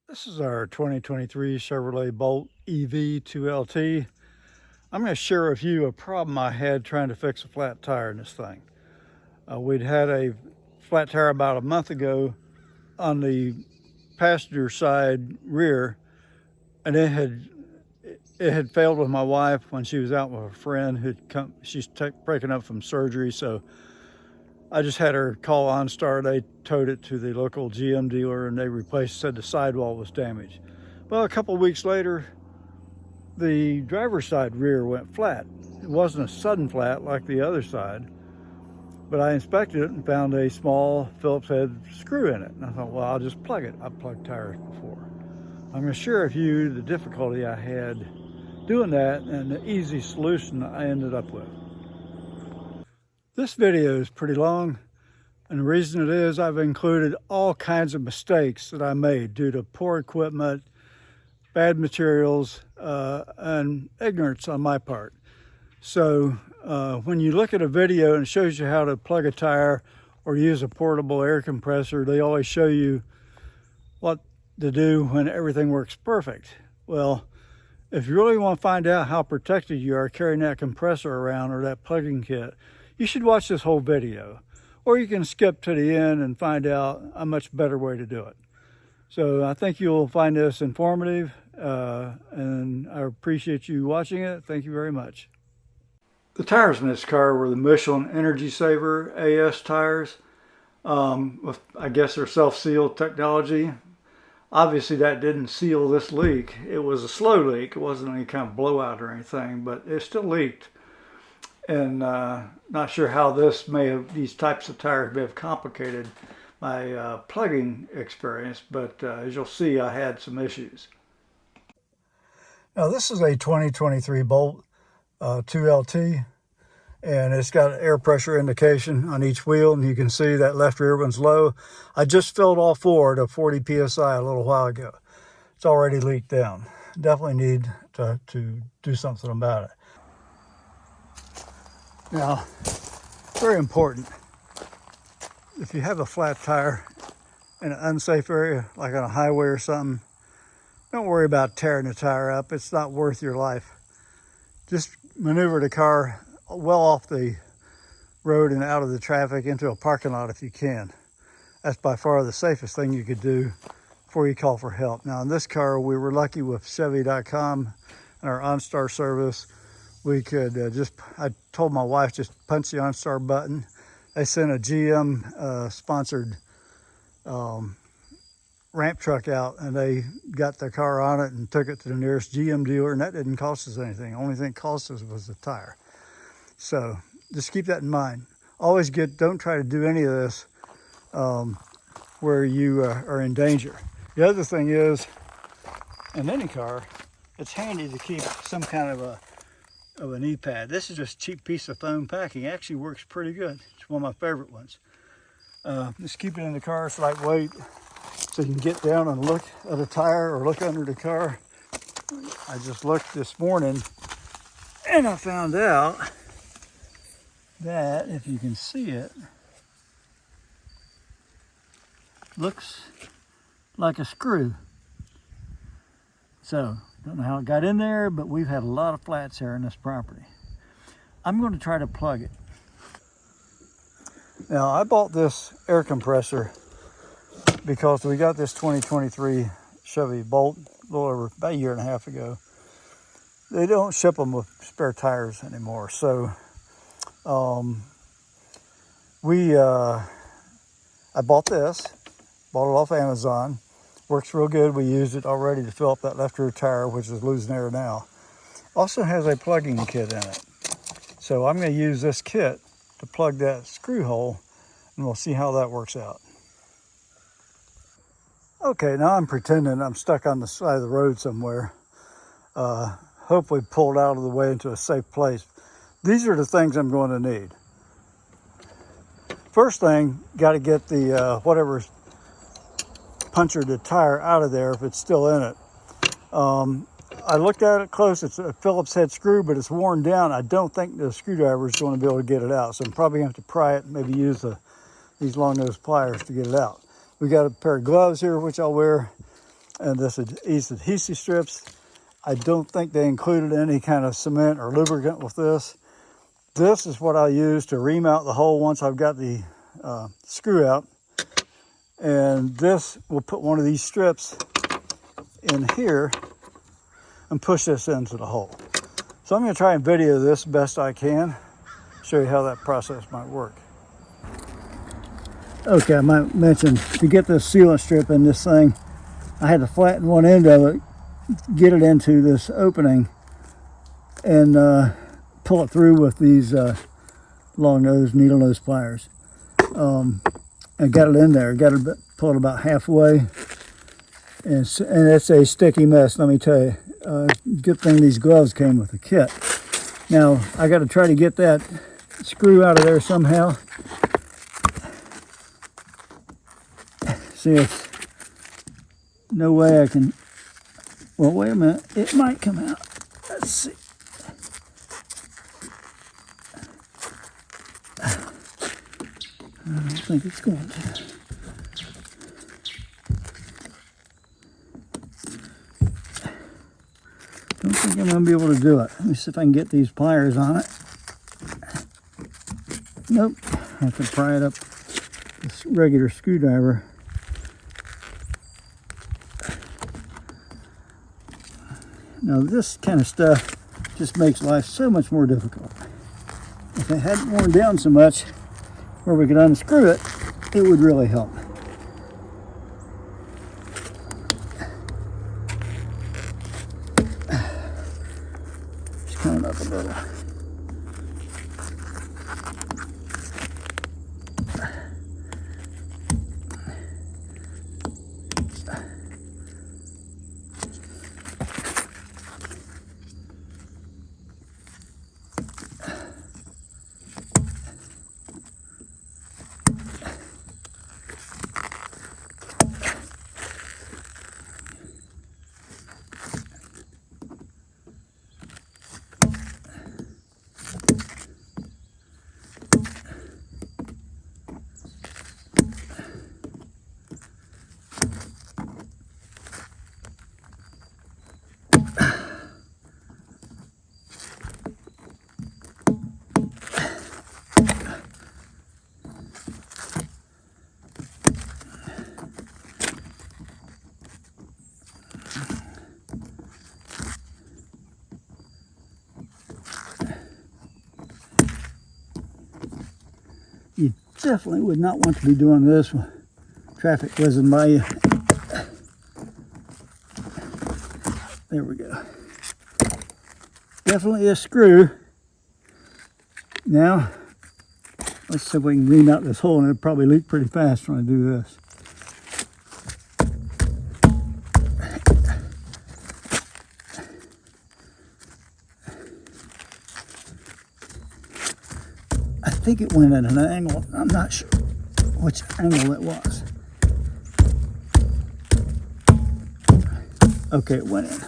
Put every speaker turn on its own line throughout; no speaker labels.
This is our 2023 Chevrolet Bolt EV 2LT. I'm going to share with you a problem I had trying to fix a flat tire in this thing. We'd had a flat tire about a month ago on the passenger side rear, and it had failed with my wife when she was out with a friend who'd come. She's breaking up from surgery, so I just had her call OnStar. They towed it to the local GM dealer and they replaced, said the sidewall was damaged. Well, a couple of weeks later, the driver's side rear went flat. It wasn't a sudden flat like the other side, but I inspected it and found a small Phillips head screw in it. And I thought, well, I'll just plug it. I've plugged tires before. I'm going to share with you the difficulty I had doing that and the easy solution I ended up with. This video is pretty long, and the reason it is, I've included all kinds of mistakes that I made due to poor equipment, bad materials, and ignorance on my part. So when you look at a video and it shows you how to plug a tire or use a portable air compressor, they always show you what to do when everything works perfect. Well, if you really want to find out how protected you are carrying that compressor around or that plugging kit, you should watch this whole video, or you can skip to the end and find out a much better way to do it. So I think you'll find this informative, and I appreciate you watching it. Thank you very much. The tires in this car were the Michelin Energy Saver AS tires. I guess they're self-sealed technology. Obviously that didn't seal this leak. It was a slow leak. It wasn't any kind of blowout or anything, but it still leaked. And not sure how these types of tires may have complicated my plugging experience, but as you'll see, I had some issues. Now this is a 2023 Bolt 2LT, and it's got air pressure indication on each wheel, and you can see that left rear one's low. I just filled all four to 40 PSI a little while ago. It's already leaked down. Definitely need to do something about it. Now, very important, if you have a flat tire in an unsafe area, like on a highway or something, don't worry about tearing the tire up. It's not worth your life. Just maneuver the car well off the road and out of the traffic into a parking lot if you can. That's by far the safest thing you could do before you call for help. Now in this car, we were lucky with Chevy.com and our OnStar service. We could I told my wife, just punch the OnStar button. They sent a GM sponsored ramp truck out, and they got their car on it and took it to the nearest GM dealer, and that didn't cost us anything. The only thing it cost us was the tire. So just keep that in mind. Always don't try to do any of this where you are in danger. The other thing is, in any car, it's handy to keep some kind of an e-pad. This is just a cheap piece of foam packing. It actually works pretty good. It's one of my favorite ones. Just keep it in the car. It's lightweight, so you can get down and look at a tire or look under the car. I just looked this morning and I found out that, if you can see it, looks like a screw. So don't know how it got in there, but we've had a lot of flats here in this property. I'm going to try to plug it. Now, I bought this air compressor because we got this 2023 Chevy Bolt a little over about a year and a half ago. They don't ship them with spare tires anymore. So I bought this, bought it off Amazon. Works real good. We used it already to fill up that left rear tire, which is losing air now. Also has a plugging kit in it. So I'm going to use this kit to plug that screw hole, and we'll see how that works out. Okay, now I'm pretending I'm stuck on the side of the road somewhere. Hopefully pulled out of the way into a safe place. These are the things I'm going to need. First thing, got to get the whatever's punctured the tire out of there if it's still in it. I looked at it close. It's a Phillips head screw, but it's worn down. I don't think the screwdriver is going to be able to get it out. So I'm probably going to have to pry it and maybe use these long nose pliers to get it out. We got a pair of gloves here, which I'll wear. and these adhesive strips. I don't think they included any kind of cement or lubricant with this. This is what I use to ream out the hole once I've got the screw out. And this will put one of these strips in here and push this into the hole. So I'm going to try and video this best I can, show you how that process might work. Okay, I might mention, to get this sealant strip in this thing, I had to flatten one end of it, get it into this opening, and pull it through with these long nose, needle nose pliers. I got it in there, pull it about halfway, and it's a sticky mess, let me tell you. Good thing these gloves came with the kit. Now, I got to try to get that screw out of there somehow. See, it's no way I can, well, wait a minute, it might come out. Let's see. I don't think it's going to. Don't think I'm going to be able to do it. Let me see if I can get these pliers on it. Nope. I have to pry it up with this regular screwdriver. Now this kind of stuff just makes life so much more difficult. If it hadn't worn down so much where we could unscrew it, it would really help. Just coming up a little. You definitely would not want to be doing this with traffic whizzing by you. There we go. Definitely a screw. Now, let's see if we can ream out this hole, and it'll probably leak pretty fast when I do this. I think it went at an angle. I'm not sure which angle it was. Okay, it went in.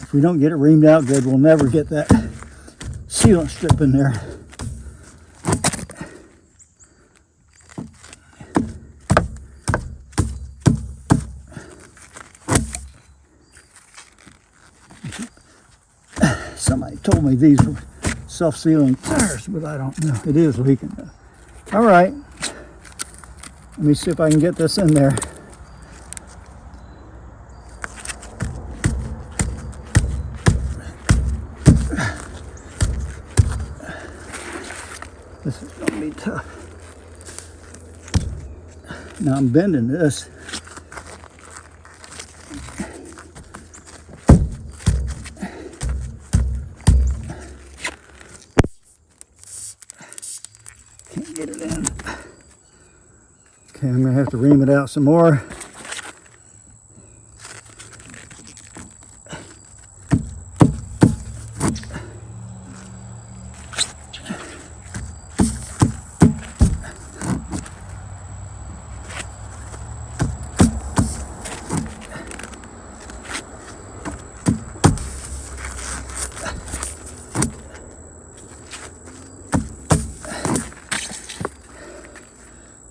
If we don't get it reamed out good, we'll never get that sealant strip in there. Somebody told me these were self-sealing tires, but I don't know. It is leaking though. All right, let me see if I can get this in there. This is gonna be tough. Now I'm bending this. Can't get it in. Okay, I'm gonna have to ream it out some more.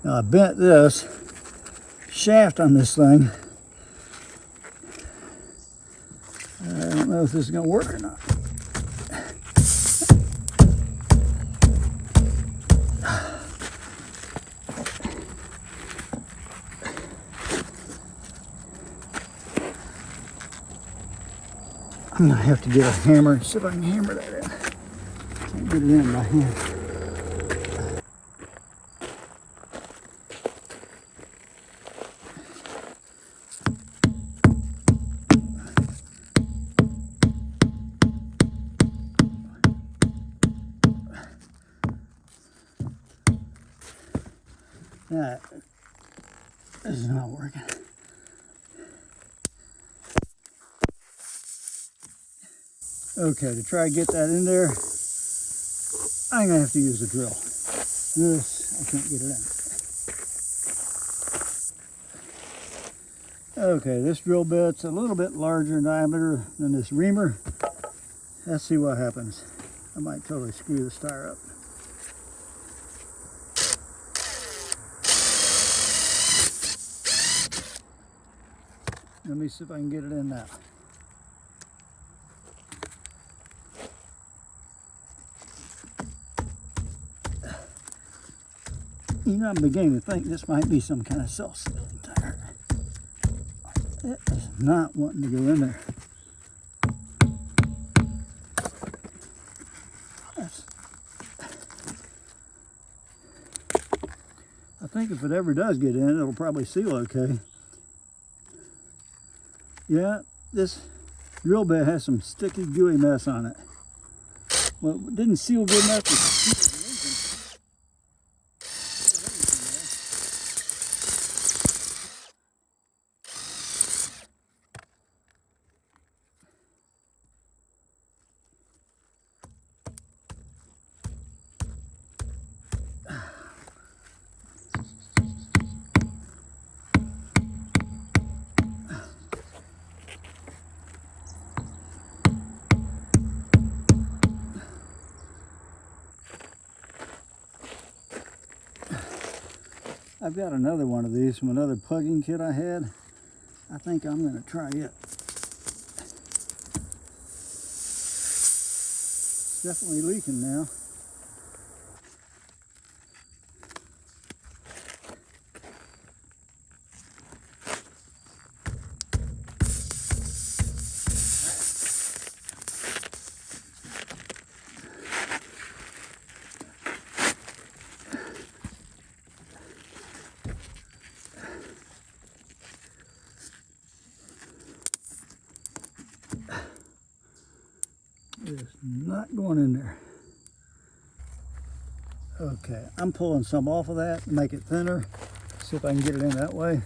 Now I bent this shaft on this thing. I don't know if this is going to work or not. I'm going to have to get a hammer and see if I can hammer that in. Can't get it in my hand. That is not working. Okay, to try to get that in there, I'm gonna have to use a drill. This, I can't get it in. Okay, this drill bit's a little bit larger in diameter than this reamer. Let's see what happens. I might totally screw this tire up. Let me see if I can get it in now. You know, I'm beginning to think this might be some kind of self-sealing tire. It is not wanting to go in there. I think if it ever does get in, it'll probably seal okay. Yeah, this drill bit has some sticky, gooey mess on it. Well, it didn't seal good enough to seal the engine. I've got another one of these from another plugging kit I had. I think I'm going to try it. It's definitely leaking now. It's not going in there. Okay, I'm pulling some off of that to make it thinner. See if I can get it in that way.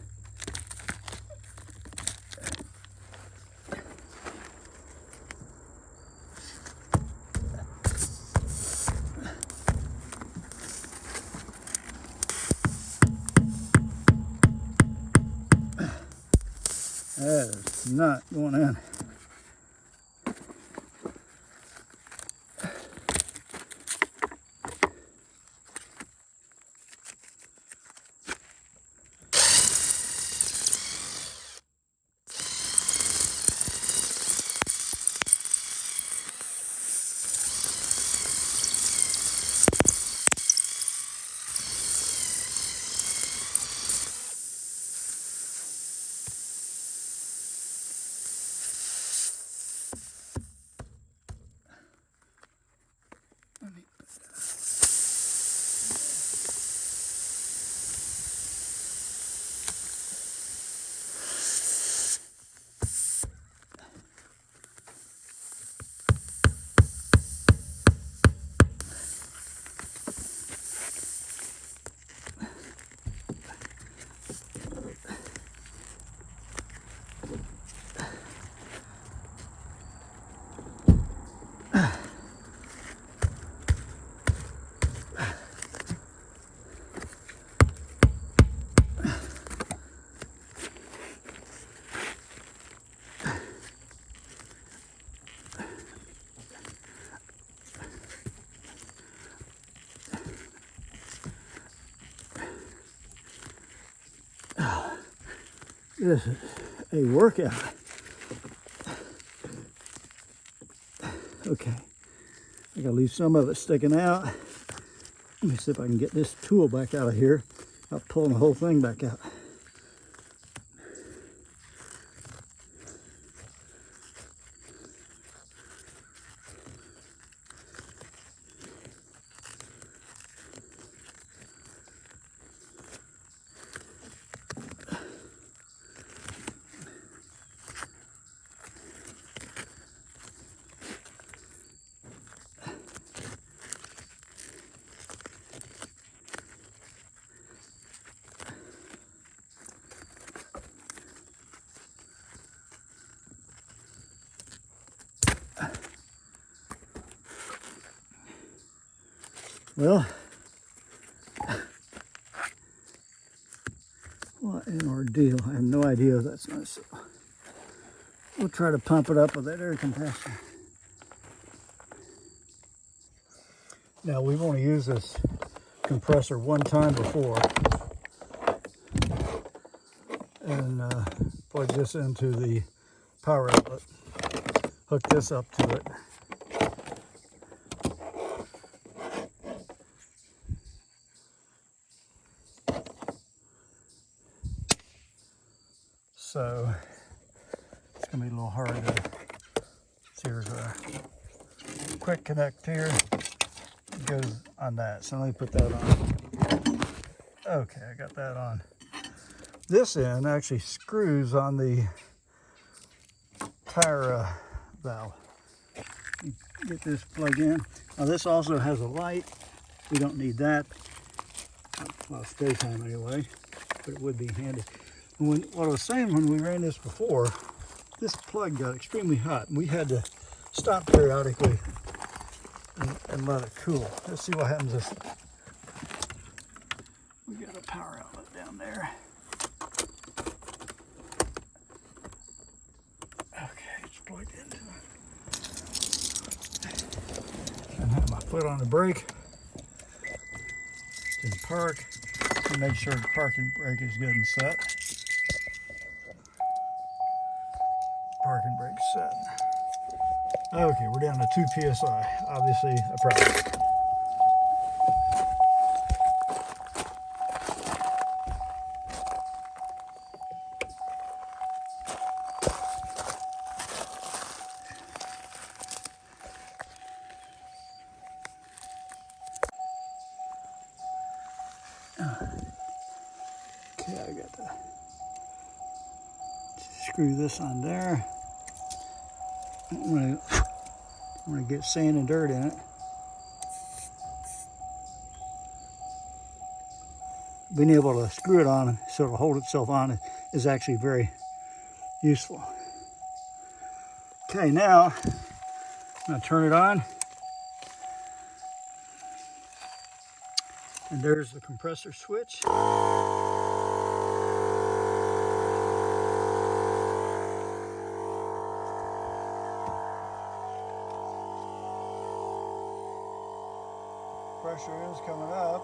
That is not going in. This is a workout. Okay, I gotta leave some of it sticking out. Let me see if I can get this tool back out of here without pulling the whole thing back out. Well, what an ordeal. I have no idea if that's nice. We'll try to pump it up with that air compressor. Now, we've only used this compressor one time before, and plug this into the power outlet, hook this up to it. So it's gonna be a little hard to see. There's a quick connect here. It goes on that. So let me put that on. Okay, I got that on. This end actually screws on the tire valve. You get this plugged in. Now this also has a light. We don't need that. Well, it's daytime anyway, but it would be handy. What I was saying, when we ran this before, this plug got extremely hot, and we had to stop periodically and let it cool. Let's see what happens if we got a power outlet down there. Okay, it's plugged into it. And have my foot on the brake. In park, and make sure the parking brake is good and set. Parking brake set. Okay, we're down to 2 psi. Obviously a problem. Okay, I got to screw this on there. I'm gonna get sand and dirt in it. Being able to screw it on so it'll hold itself on is actually very useful. Okay, now I'm gonna turn it on. And there's the compressor switch. Pressure is coming up.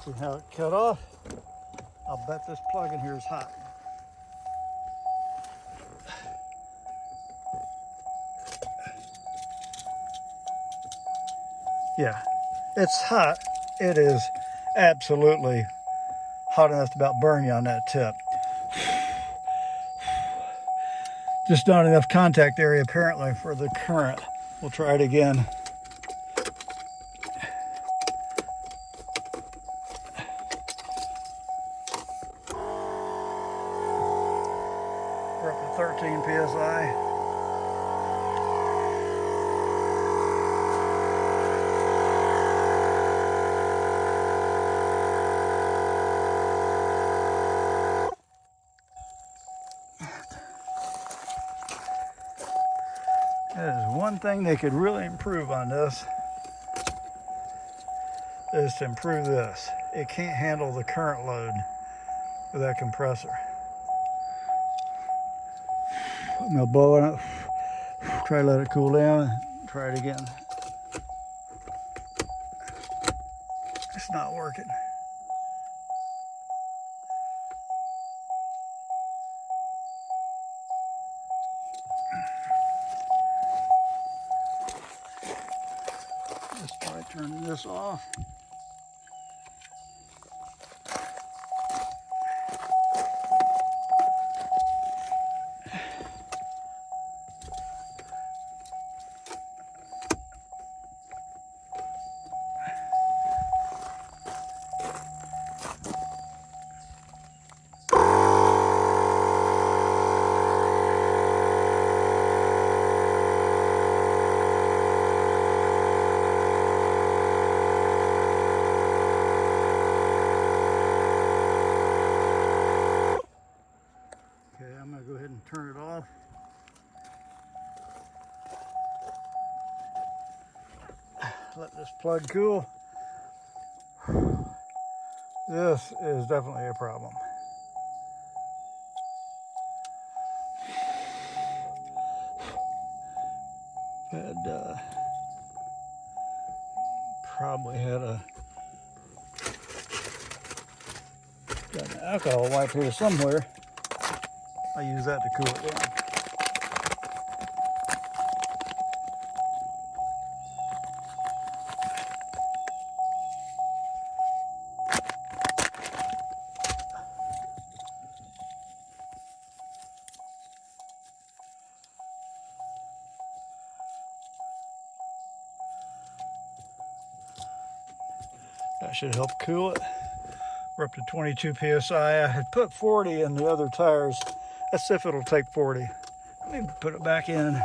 See how it cut off? I'll bet this plug in here is hot. Yeah, it's hot. It is absolutely hot enough to about burn you on that tip. Just not enough contact area apparently for the current. We'll try it again. We're up to 13 psi. That is one thing they could really improve on this. is to improve this. It can't handle the current load with that compressor. I'm gonna blow it up, try to let it cool down, try it again. It's not working. Just try turning this off. I'm going to go ahead and turn it off. Let this plug cool. This is definitely a problem. Probably had got an alcohol wipe here somewhere. I use that to cool it down. That should help cool it. We're up to 22 psi. I had put 40 in the other tires. Let's see if it'll take 40. Let me put it back in.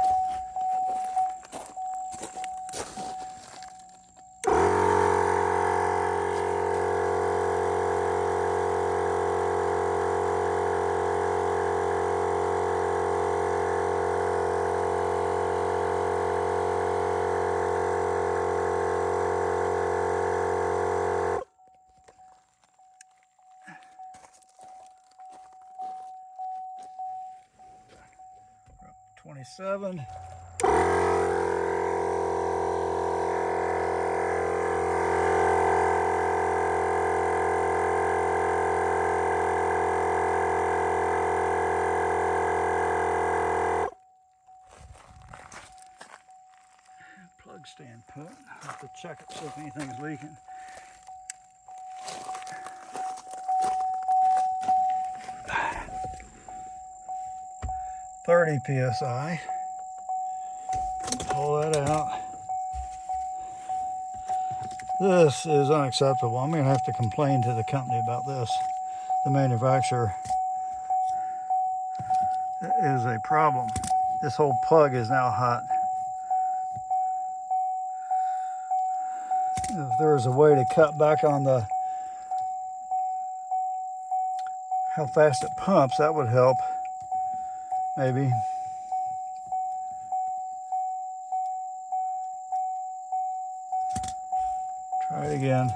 We're up to 27. Plug stand put. I have to check it, see if anything's leaking. .30 psi. Pull that out. This is unacceptable. I'm going to have to complain to the company about this. The manufacturer. It is a problem. This whole plug is now hot. If there was a way to cut back on how fast it pumps, that would help. Maybe. Try it again.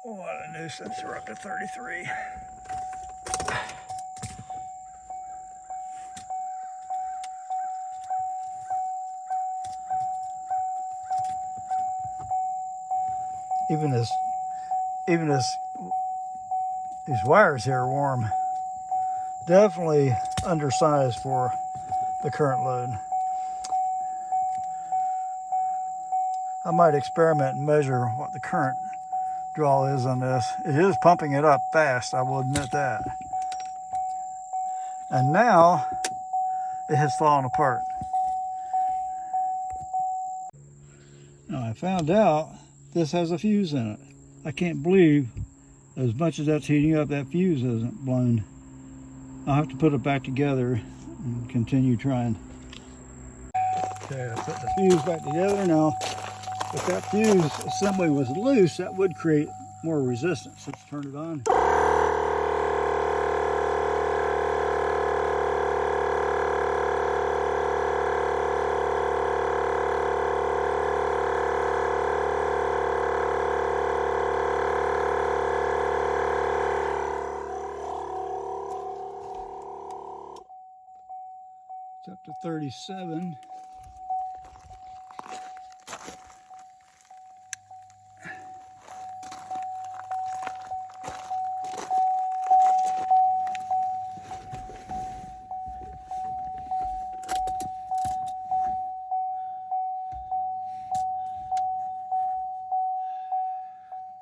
What a nuisance. We're up to 33. Even these wires here are warm. Definitely undersized for the current load. I might experiment and measure what the current draw is on this. It is pumping it up fast, I will admit that. And now it has fallen apart. Now I found out this has a fuse in it. I can't believe As much as that's heating up, that fuse isn't blown. I'll have to put it back together and continue trying. Okay, I put the fuse back together now. If that fuse assembly was loose, that would create more resistance. Let's turn it on. It's up to 37.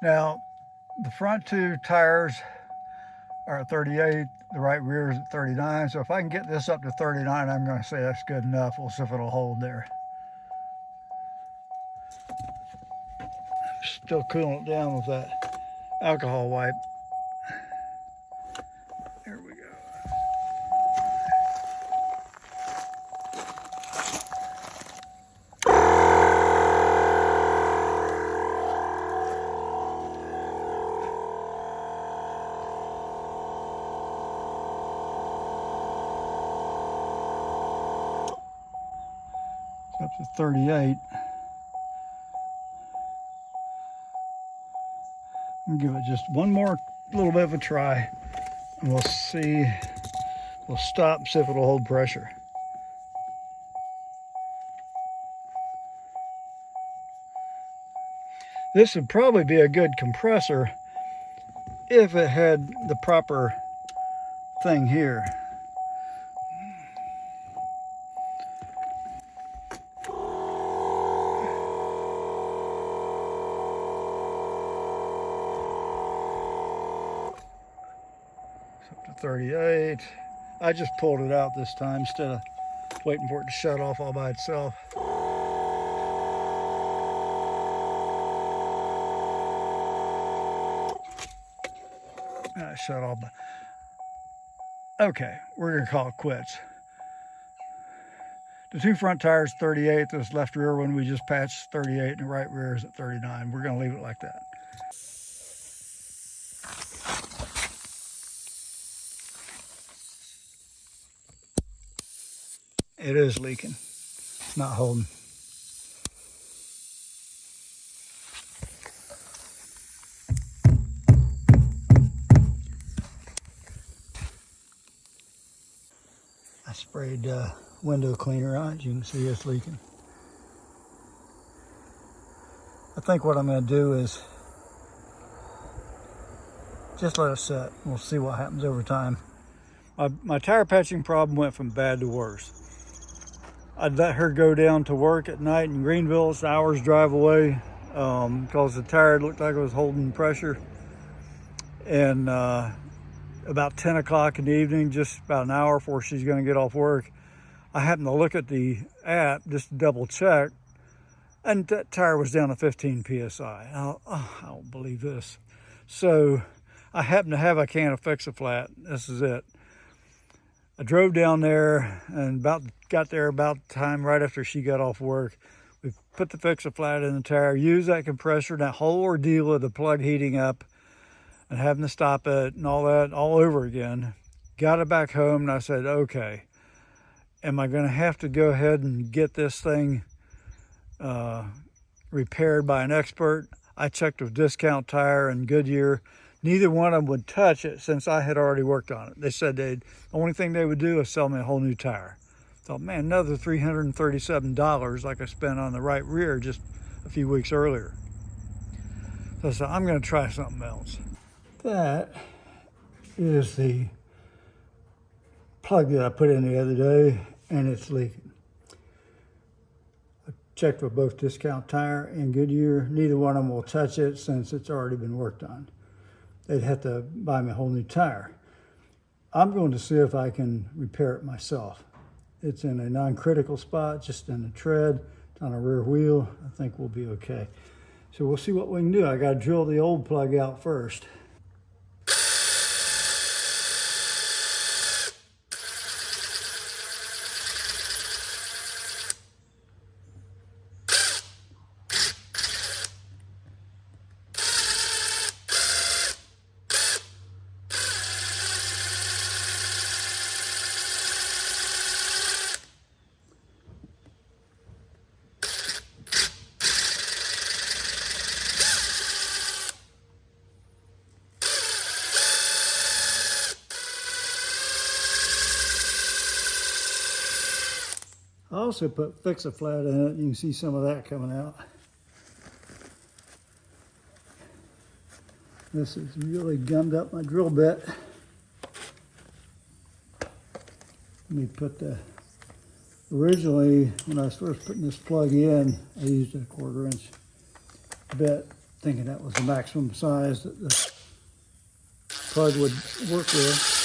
Now, the front two tires are at 38, the right rear is at 39. So if I can get this up to 39, I'm going to say that's good enough. We'll see if it'll hold there. Still cooling it down with that alcohol wipe. There we go. It's up to 38. I'll give it just one more little bit of a try, and we'll see. We'll stop and see if it'll hold pressure. This would probably be a good compressor if it had the proper thing here. Up to 38. I just pulled it out this time instead of waiting for it to shut off all by itself. Shut off. Okay, we're gonna call it quits. The two front tires 38, this left rear one we just patched 38, and the right rear is at 39. We're gonna leave it like that. It is leaking. It's not holding. I sprayed window cleaner on it. You can see it's leaking. I think what I'm going to do is just let it set. We'll see what happens over time. My tire patching problem went from bad to worse. I'd let her go down to work at night in Greenville. It's an hour's drive away because the tire looked like it was holding pressure. And about 10 o'clock in the evening, just about an hour before she's going to get off work, I happened to look at the app just to double check, and that tire was down to 15 psi. I don't believe this. So I happened to have a can of Fix-A-Flat. This is it. I drove down there and got there about the time right after she got off work. We put the Fix-A-Flat in the tire, used that compressor, that whole ordeal of the plug heating up and having to stop it and all that all over again. Got it back home, and I said, okay, am I going to have to go ahead and get this thing repaired by an expert? I checked with Discount Tire and Goodyear. Neither one of them would touch it since I had already worked on it. They said the only thing they would do is sell me a whole new tire. Thought, man, another $337 like I spent on the right rear just a few weeks earlier. So I said, I'm going to try something else. That is the plug that I put in the other day, and it's leaking. I checked with both Discount Tire and Goodyear. Neither one of them will touch it since it's already been worked on. They'd have to buy me a whole new tire. I'm going to see if I can repair it myself. It's in a non-critical spot, just in the tread, it's on a rear wheel. I think we'll be okay. So we'll see what we can do. I got to drill the old plug out first. I also put fix-a-flat in it. You can see some of that coming out. This has really gummed up my drill bit. Let me put the, originally when I was first putting this plug in, I used a 1/4 inch bit, thinking that was the maximum size that the plug would work with.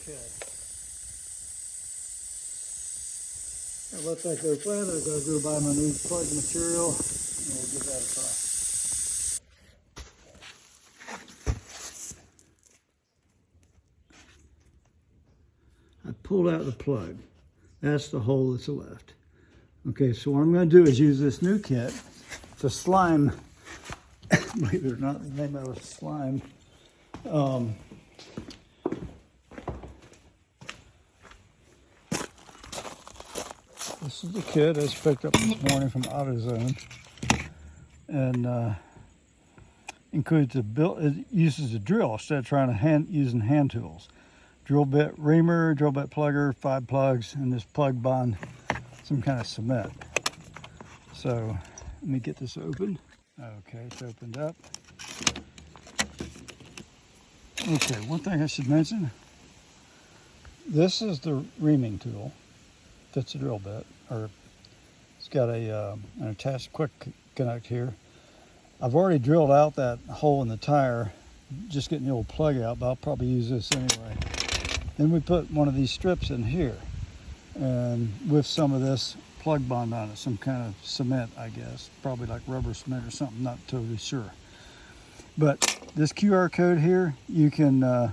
Okay. I'll let that go flat. I've got to go buy my new plug material and we'll give that a try. I pulled out the plug. That's the hole that's left. Okay, so what I'm going to do is use this new kit to slime, believe it or not, the name of it is slime. This is the kit I just picked up this morning from AutoZone, and includes it uses a drill instead of trying to using hand tools. Drill bit reamer, drill bit plugger, 5 plugs, and this plug bond, some kind of cement. So let me get this open. Okay, it's opened up. Okay, one thing I should mention, this is the reaming tool. Fits the drill bit, or it's got an attached quick connect here. I've already drilled out that hole in the tire, just getting the old plug out, but I'll probably use this anyway. Then we put one of these strips in here, and with some of this plug bond on it, some kind of cement, I guess, probably like rubber cement or something, not totally sure. But this QR code here, you can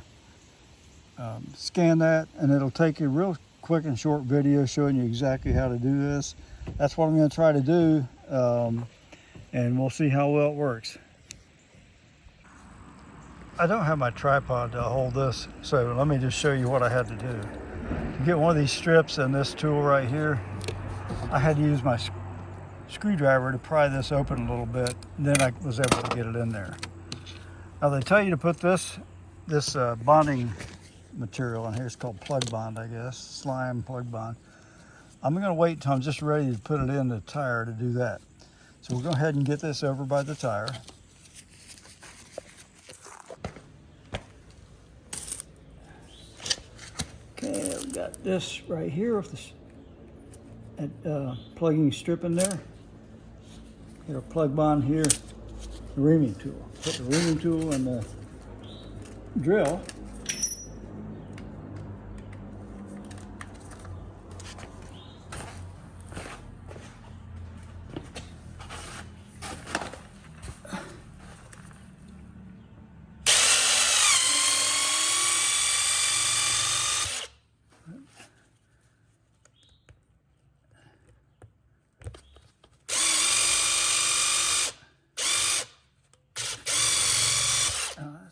scan that, and it'll take you a real quick and short video showing you exactly how to do this. That's what I'm going to try to do, and we'll see how well it works. I don't have my tripod to hold this, so let me just show you what I had to do. To get one of these strips and this tool right here, I had to use my screwdriver to pry this open a little bit, and then I was able to get it in there. Now they tell you to put this bonding material in here. It's called plug bond, I guess, slime plug bond. I'm going to wait until I'm just ready to put it in the tire to do that. So we'll go ahead and get this over by the tire. Okay, I've got this right here with the plugging strip in there. Got a plug bond here, the reaming tool. Put the reaming tool in the drill.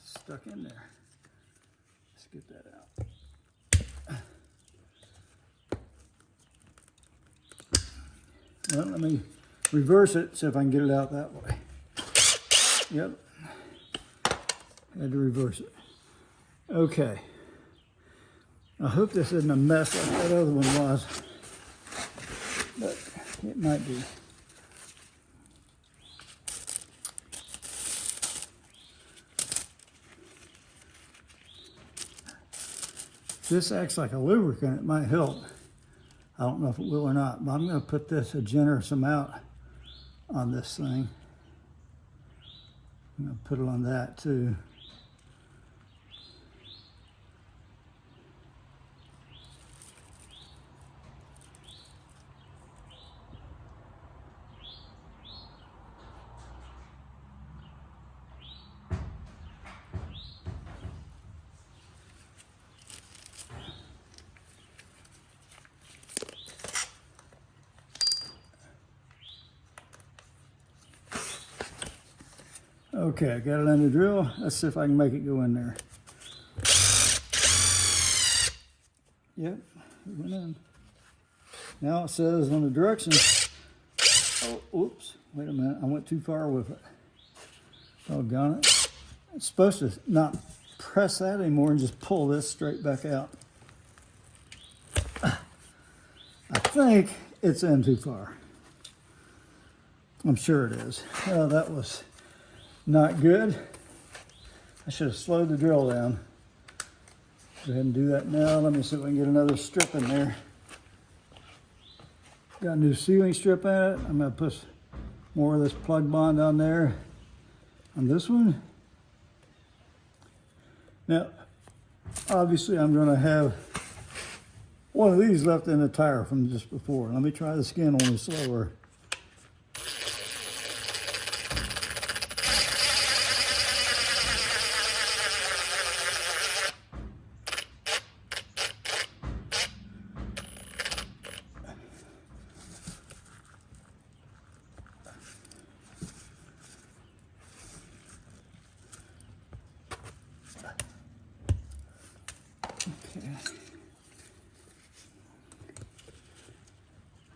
Stuck in there. Let's get that out. Well, let me reverse it, see if I can get it out that way. Yep. Had to reverse it. Okay. I hope this isn't a mess like that other one was, but it might be. This acts like a lubricant. It might help. I don't know if it will or not, but I'm going to put this a generous amount on this thing. I'm going to put it on that too. Okay, I got it on the drill. Let's see if I can make it go in there. Yep, it went in. Now it says on the directions, oh, oops, wait a minute, I went too far with it. Doggone it. It's supposed to not press that anymore and just pull this straight back out. I think it's in too far. I'm sure it is. Oh, that was not good. I should have slowed the drill down. Go ahead and do that now. Let me see if I can get another strip in there. Got a new sealing strip in it. I'm gonna put more of this plug bond on there. On this one. Now, obviously I'm gonna have one of these left in the tire from just before. Let me try the skin on it slower.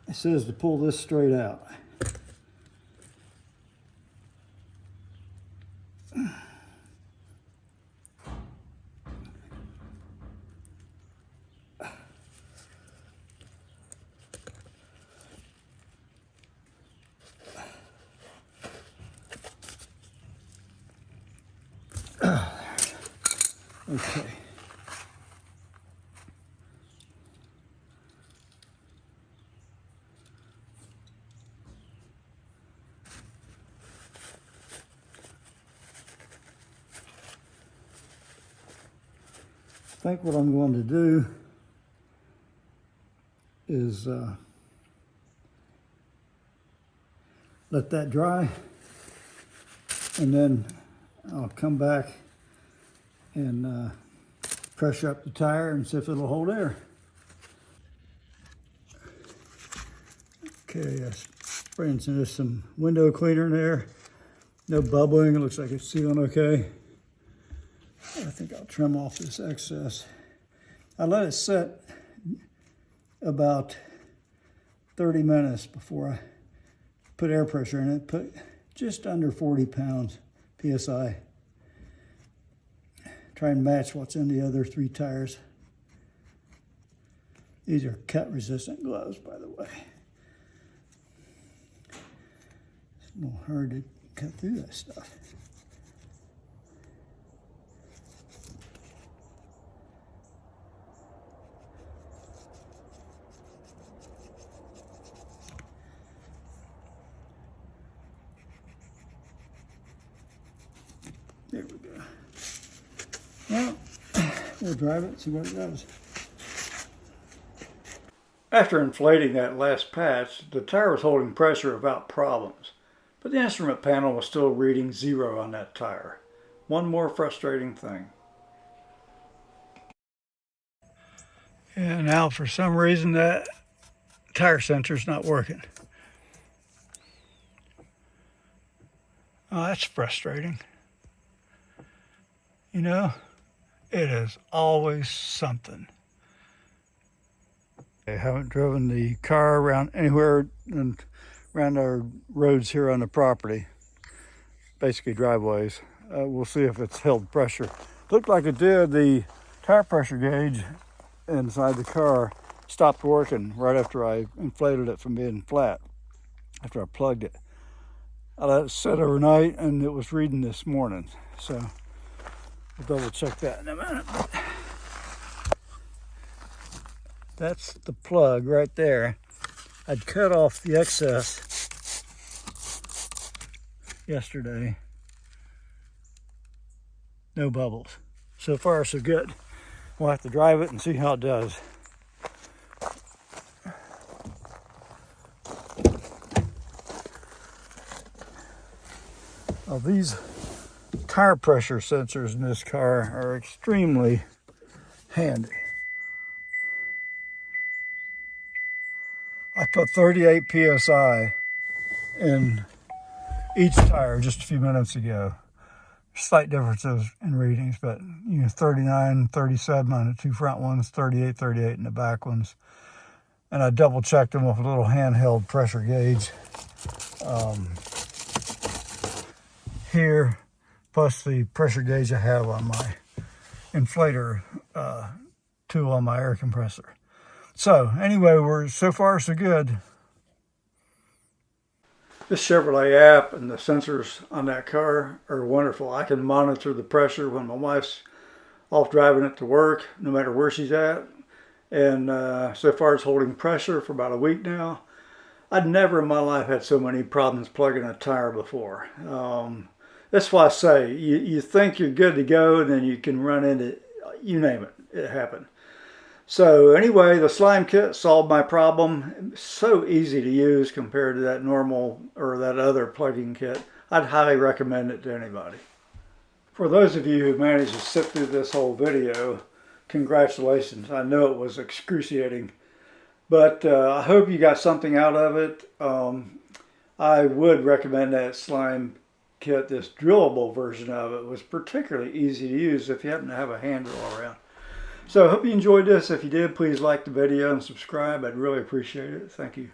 It says to pull this straight out. Okay. I think what I'm going to do is let that dry, and then I'll come back and pressure up the tire and see if it'll hold air. Okay, spraying some window cleaner in there. No bubbling, it looks like it's sealing okay. I think I'll trim off this excess. I let it set about 30 minutes before I put air pressure in it. Put just under 40 pounds PSI. Try and match what's in the other 3 tires. These are cut resistant gloves, by the way. It's a little hard to cut through that stuff. There we go. Well, we'll drive it and see what it does. After inflating that last patch, the tire was holding pressure without problems, but the instrument panel was still reading 0 on that tire. One more frustrating thing. And now for some reason that tire sensor's not working. Oh, that's frustrating. You know, it is always something. I haven't driven the car around anywhere and around our roads here on the property, basically driveways. We'll see if it's held pressure. Looked like it did. The tire pressure gauge inside the car stopped working right after I inflated it from being flat, after I plugged it. I let it sit overnight and it was reading this morning, so we'll double check that in a minute. That's the plug right there. I'd cut off the excess yesterday. No bubbles. So far, so good. We'll have to drive it and see how it does. Now, these tire pressure sensors in this car are extremely handy. I put 38 PSI in each tire just a few minutes ago. Slight differences in readings, but 39, 37 on the 2 front ones, 38, 38 in the back ones. and I double checked them with a little handheld pressure gauge here, plus the pressure gauge I have on my inflator tool on my air compressor. So anyway, we're so far so good. This Chevrolet app and the sensors on that car are wonderful. I can monitor the pressure when my wife's off driving it to work, no matter where she's at. And so far it's holding pressure for about a week now. I'd never in my life had so many problems plugging a tire before. That's why I say, you think you're good to go, and then you can run into, you name it, it happened. So anyway, the slime kit solved my problem. So easy to use compared to that normal or that other plugging kit. I'd highly recommend it to anybody. For those of you who managed to sit through this whole video, congratulations. I know it was excruciating, but I hope you got something out of it. I would recommend that slime kit. This drillable version of it was particularly easy to use if you happen to have a hand drill around. So I hope you enjoyed this. If you did, please like the video and subscribe. I'd really appreciate it. Thank you.